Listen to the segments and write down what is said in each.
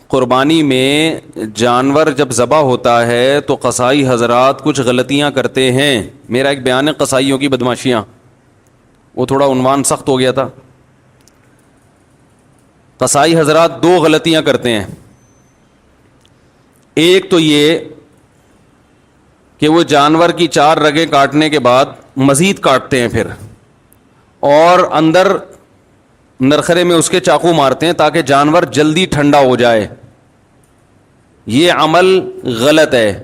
قربانی میں جانور جب ذبح ہوتا ہے تو قصائی حضرات کچھ غلطیاں کرتے ہیں. میرا ایک بیان ہے قصائیوں کی بدماشیاں, وہ تھوڑا عنوان سخت ہو گیا تھا. قصائی حضرات دو غلطیاں کرتے ہیں. ایک تو یہ کہ وہ جانور کی 4 رگیں کاٹنے کے بعد مزید کاٹتے ہیں پھر, اور اندر نرخرے میں اس کے چاقو مارتے ہیں تاکہ جانور جلدی ٹھنڈا ہو جائے. یہ عمل غلط ہے.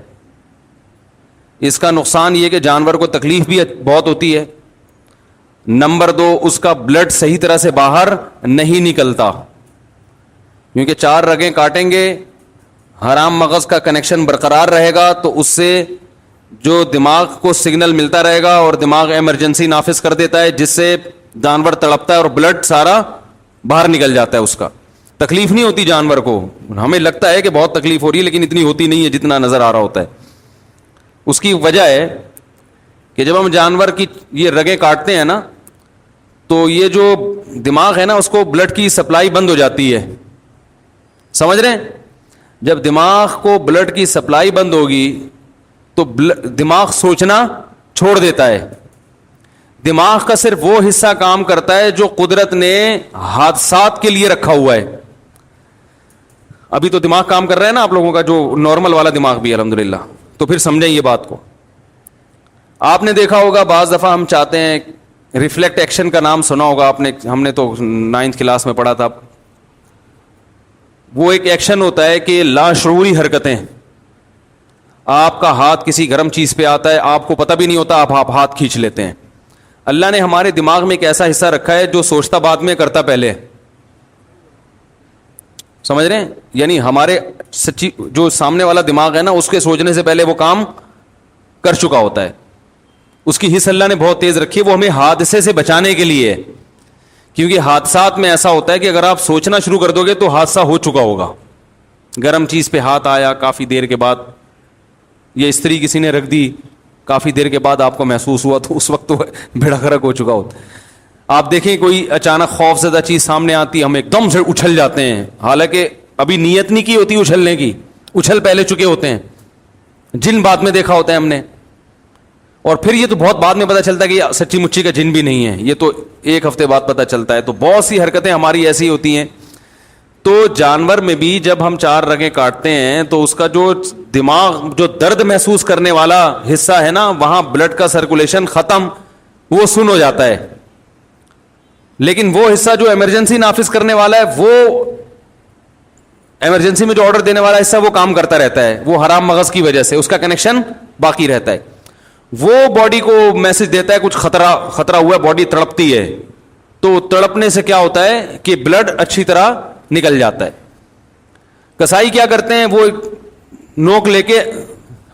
اس کا نقصان یہ کہ جانور کو تکلیف بھی بہت ہوتی ہے. نمبر 2, اس کا بلڈ صحیح طرح سے باہر نہیں نکلتا, کیونکہ 4 رگیں کاٹیں گے, حرام مغز کا کنیکشن برقرار رہے گا تو اس سے جو دماغ کو سگنل ملتا رہے گا اور دماغ ایمرجنسی نافذ کر دیتا ہے, جس سے جانور تڑپتا ہے اور بلڈ سارا باہر نکل جاتا ہے. اس کا تکلیف نہیں ہوتی جانور کو. ہمیں لگتا ہے کہ بہت تکلیف ہو رہی ہے, لیکن اتنی ہوتی نہیں ہے جتنا نظر آ رہا ہوتا ہے. اس کی وجہ ہے کہ جب ہم جانور کی یہ رگیں کاٹتے ہیں نا, تو یہ جو دماغ ہے نا اس کو بلڈ کی سپلائی بند ہو جاتی ہے. سمجھ رہے ہیں؟ جب دماغ کو بلڈ کی سپلائی بند ہوگی تو دماغ سوچنا چھوڑ دیتا ہے. دماغ کا صرف وہ حصہ کام کرتا ہے جو قدرت نے حادثات کے لیے رکھا ہوا ہے. ابھی تو دماغ کام کر رہا ہے نا آپ لوگوں کا, جو نارمل والا دماغ بھی الحمدللہ. تو پھر سمجھیں یہ بات کو. آپ نے دیکھا ہوگا بعض دفعہ ہم چاہتے ہیں, ریفلیکٹ ایکشن کا نام سنا ہوگا آپ نے, ہم نے تو 9th کلاس میں پڑھا تھا. وہ ایک ایکشن ہوتا ہے کہ لاشعوری حرکتیں. آپ کا ہاتھ کسی گرم چیز پہ آتا ہے, آپ کو پتہ بھی نہیں ہوتا, آپ ہاتھ کھینچ لیتے ہیں. اللہ نے ہمارے دماغ میں ایک ایسا حصہ رکھا ہے جو سوچتا بعد میں کرتا پہلے. سمجھ رہے ہیں؟ یعنی ہمارے سچی جو سامنے والا دماغ ہے نا, اس کے سوچنے سے پہلے وہ کام کر چکا ہوتا ہے. اس کی حص اللہ نے بہت تیز رکھی ہے, وہ ہمیں حادثے سے بچانے کے لیے ہے. کیونکہ حادثات میں ایسا ہوتا ہے کہ اگر آپ سوچنا شروع کر دو گے تو حادثہ ہو چکا ہوگا. گرم چیز پہ ہاتھ آیا, کافی دیر کے بعد یہ استری کسی نے رکھ دی, کافی دیر کے بعد آپ کو محسوس ہوا تو اس وقت تو بھیڑا گھرک ہو چکا ہوتا ہے. آپ دیکھیں کوئی اچانک خوف زدہ چیز سامنے آتی, ہم ایک دم سے اچھل جاتے ہیں, حالانکہ ابھی نیت نہیں کی ہوتی اچھلنے کی, اچھل پہلے چکے ہوتے ہیں. جن بعد میں دیکھا ہوتا ہے ہم نے, اور پھر یہ تو بہت بعد میں پتہ چلتا ہے کہ یہ سچی مچی کا جن بھی نہیں ہے, یہ تو 1 ہفتے بعد پتہ چلتا ہے. تو بہت سی حرکتیں ہماری ایسی ہوتی ہیں. تو جانور میں بھی جب ہم 4 رگیں کاٹتے ہیں تو اس کا جو دماغ جو درد محسوس کرنے والا حصہ ہے نا, وہاں بلڈ کا سرکولیشن ختم, وہ سن ہو جاتا ہے. لیکن وہ حصہ جو ایمرجنسی نافذ کرنے والا ہے, وہ ایمرجنسی میں جو آرڈر دینے والا حصہ وہ کام کرتا رہتا ہے. وہ حرام مغز کی وجہ سے اس کا کنیکشن باقی رہتا ہے. وہ باڈی کو میسج دیتا ہے کچھ خطرہ ہوا ہے, باڈی تڑپتی ہے. تو تڑپنے سے کیا ہوتا ہے کہ بلڈ اچھی طرح نکل جاتا ہے. کسائی کیا کرتے ہیں, وہ نوک لے کے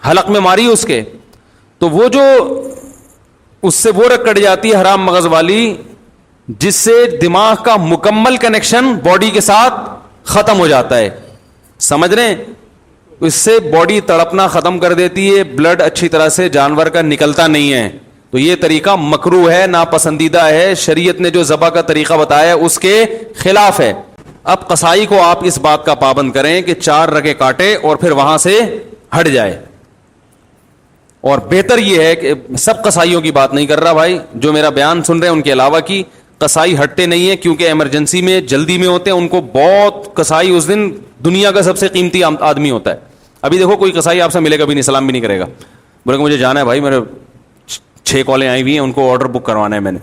حلق میں ماری اس کے, تو وہ جو اس سے وہ رگ کٹ جاتی ہے حرام مغز والی, جس سے دماغ کا مکمل کنیکشن باڈی کے ساتھ ختم ہو جاتا ہے. سمجھ رہے ہیں؟ اس سے باڈی تڑپنا ختم کر دیتی ہے, بلڈ اچھی طرح سے جانور کا نکلتا نہیں ہے. تو یہ طریقہ مکروہ ہے, ناپسندیدہ ہے, شریعت نے جو ذبح کا طریقہ بتایا ہے اس کے خلاف ہے. اب قصائی کو آپ اس بات کا پابند کریں کہ 4 رگیں کاٹے اور پھر وہاں سے ہٹ جائے. اور بہتر یہ ہے کہ سب قصائیوں کی بات نہیں کر رہا بھائی, جو میرا بیان سن رہے ہیں ان کے علاوہ کی قصائی ہٹتے نہیں ہیں, کیونکہ ایمرجنسی میں جلدی میں ہوتے ہیں. ان کو بہت قصائی اس دن دنیا کا سب سے قیمتی آدمی ہوتا ہے. ابھی دیکھو کوئی قصائی آپ سے ملے گا بھی نہیں, سلام بھی نہیں کرے گا, بولے کہ مجھے جانا ہے بھائی, میرے 6 کالیں آئی ہوئی ہیں, ان کو آرڈر بک کروانا ہے میں نے.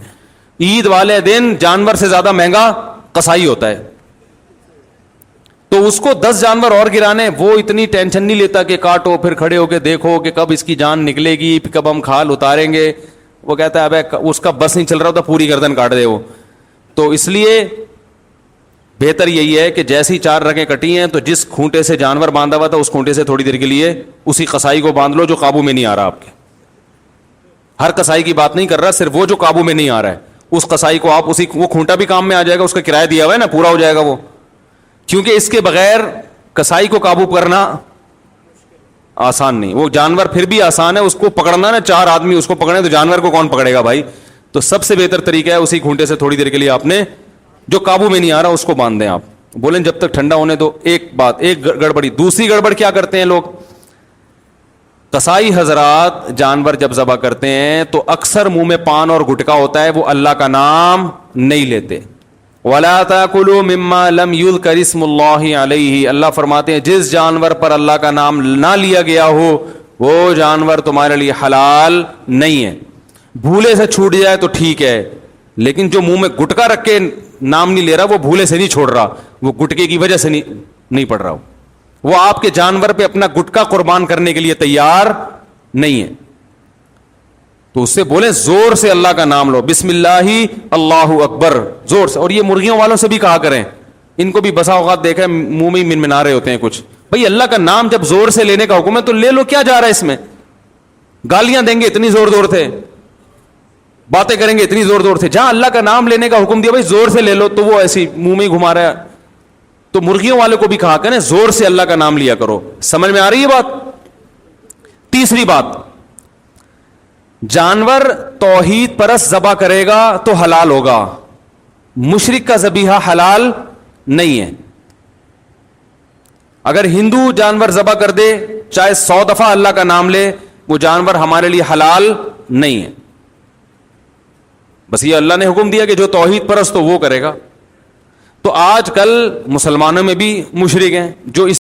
عید والے دن جانور سے زیادہ مہنگا قصائی ہوتا ہے. تو اس کو 10 جانور اور گرانے, وہ اتنی ٹینشن نہیں لیتا کہ کاٹو پھر کھڑے ہو کے دیکھو کہ کب اس کی جان نکلے گی, کب ہم کھال اتاریں گے. وہ کہتا ہے ابے اس کا بس نہیں چل رہا ہوتا, پوری گردن کاٹ دے وہ. تو اس لیے بہتر یہی ہے کہ جیسی 4 رگیں کٹی ہیں تو جس کھونٹے سے جانور باندھا ہوا تھا اس کھونٹے سے تھوڑی دیر کے لیے اسی قصائی کو باندھ لو جو قابو میں نہیں آ رہا آپ کے. ہر قصائی کی بات نہیں کر رہا, صرف وہ جو قابو میں نہیں آ رہا ہے اس قصائی کو آپ وہ کھونٹا بھی کام میں آ جائے گا, اس کا کرایہ دیا ہوا ہے نا, پورا ہو جائے گا وہ. کیونکہ اس کے بغیر کسائی کو قابو کرنا آسان نہیں. وہ جانور پھر بھی آسان ہے, اس کو پکڑنا نا 4 آدمی اس کو پکڑے تو جانور کو کون پکڑے گا بھائی. تو سب سے بہتر طریقہ ہے اسی کھونٹے سے تھوڑی دیر کے لیے آپ نے جو قابو میں نہیں آ رہا اس کو باندھ دیں آپ, بولیں جب تک ٹھنڈا ہونے دو. ایک بات, ایک گڑبڑی. دوسری گڑبڑ کیا کرتے ہیں لوگ, قصائی حضرات جانور جب ذبح کرتے ہیں تو اکثر منہ میں پان اور گٹکا ہوتا ہے, وہ اللہ کا نام نہیں لیتے. وَلَا تَأْكُلُوا مِمَّا لَمْ يُذْكَرِ اسْمُ اللَّهِ عَلَيْهِ, اللہ فرماتے ہیں جس جانور پر اللہ کا نام نہ لیا گیا ہو وہ جانور تمہارے لیے حلال نہیں ہے. بھولے سے چھوٹ جائے تو ٹھیک ہے, لیکن جو منہ میں گٹکا رکھ کے نام نہیں لے رہا وہ بھولے سے نہیں چھوڑ رہا, وہ گٹکے کی وجہ سے نہیں پڑ رہا, وہ آپ کے جانور پہ اپنا گٹکا قربان کرنے کے لیے تیار نہیں ہے. تو اس سے بولیں زور سے اللہ کا نام لو, بسم اللہ اللہ اکبر, زور سے. اور یہ مرغیوں والوں سے بھی کہا کریں, ان کو بھی بسا اوقات دیکھا ہے منہ میں منمنا رہے ہوتے ہیں کچھ. بھئی اللہ کا نام جب زور سے لینے کا حکم ہے تو لے لو, کیا جا رہا ہے اس میں؟ گالیاں دیں گے اتنی زور زور سے, باتیں کریں گے اتنی زور زور سے. جہاں اللہ کا نام لینے کا حکم دیا بھائی زور سے لے لو, تو وہ ایسی منہ میں ہی گھما رہا ہے. تو مرغیوں والے کو بھی کہا کریں زور سے اللہ کا نام لیا کرو. سمجھ میں آ رہی ہے بات؟ تیسری بات, جانور توحید پرست ذبح کرے گا تو حلال ہوگا, مشرک کا ذبیحہ حلال نہیں ہے. اگر ہندو جانور ذبح کر دے چاہے 100 دفعہ اللہ کا نام لے, وہ جانور ہمارے لیے حلال نہیں ہے. بس یہ اللہ نے حکم دیا کہ جو توحید پرست ہو وہ کرے گا. تو آج کل مسلمانوں میں بھی مشرک ہیں جو اس